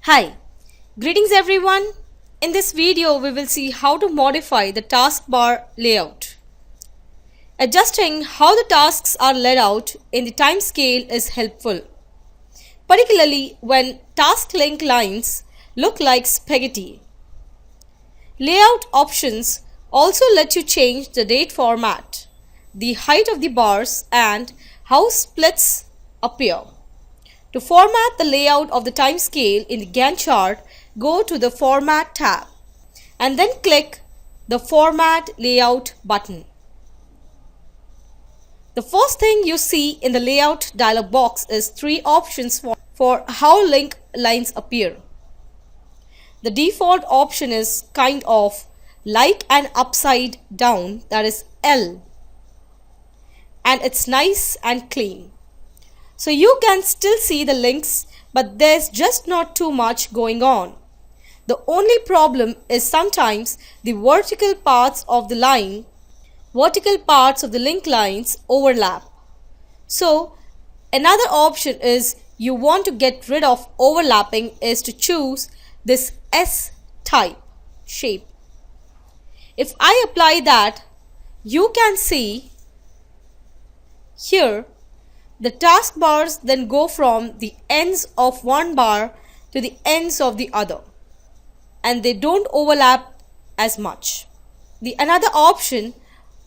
Hi, greetings everyone. In this video, we will see how to modify the taskbar layout. Adjusting how the tasks are laid out in the time scale is helpful, particularly when task link lines look like spaghetti. Layout options also let you change the date format, the height of the bars, and how splits appear. To format the layout of the time scale in the Gantt chart, go to the Format tab and then click the Format Layout button. The first thing you see in the Layout dialog box is three options for how link lines appear. The default option is kind of like an upside down, that is L, and it's nice and clean. So you can still see the links, but there's just not too much going on. The only problem is sometimes the vertical parts of the link lines overlap. So another option is you want to get rid of overlapping is to choose this S type shape. If I apply that, you can see here the taskbars then go from the ends of one bar to the ends of the other, and they don't overlap as much. The another option,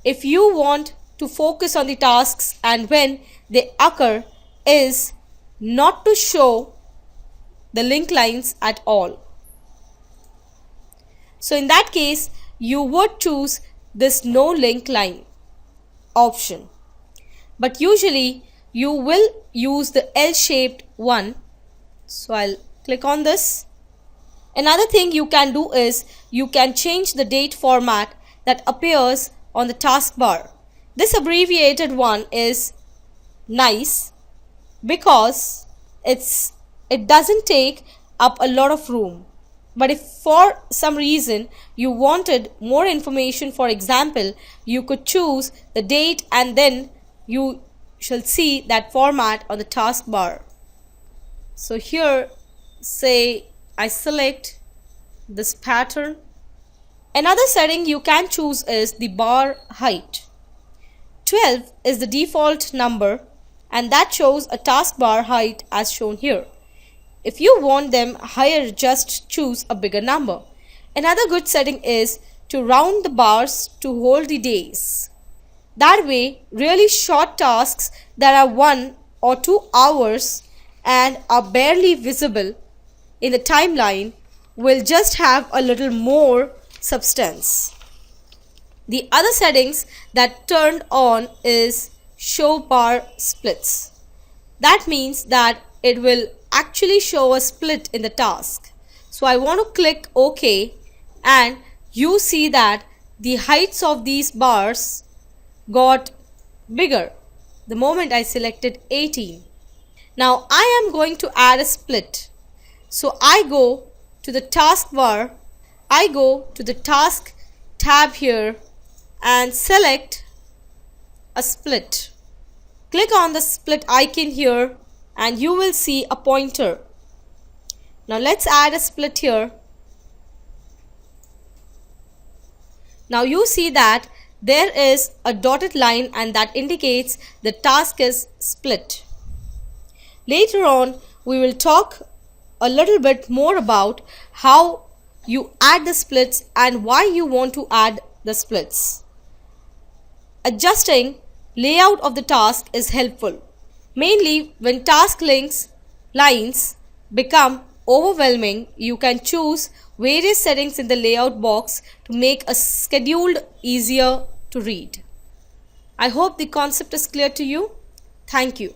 if you want to focus on the tasks and when they occur, is not to show the link lines at all. So in that case, you would choose this no link line option. But usually you will use the L-shaped one. So I'll click on this. Another thing you can do is you can change the date format that appears on the taskbar. This abbreviated one is nice because it doesn't take up a lot of room. But if for some reason you wanted more information, for example, you could choose the date and then you shall see that format on the taskbar. So here, say I select this pattern. Another setting you can choose is the bar height. 12 is the default number and that shows a taskbar height as shown here. If you want them higher, just choose a bigger number. Another good setting is to round the bars to hold the days. That way, really short tasks that are 1 or 2 hours and are barely visible in the timeline will just have a little more substance. The other settings that turned on is show bar splits. That means that it will actually show a split in the task. So I want to click OK, and you see that the heights of these bars got bigger the moment I selected 18. Now I am going to add a split. So I go to the taskbar, I go to the task tab here and select a split. Click on the split icon here and you will see a pointer. Now let's add a split here. Now you see that there is a dotted line and that indicates the task is split. Later on, we will talk a little bit more about how you add the splits and why you want to add the splits. Adjusting layout of the task is helpful, mainly when task lines become overwhelming. You can choose various settings in the layout box to make a schedule easier to read. I hope the concept is clear to you. Thank you.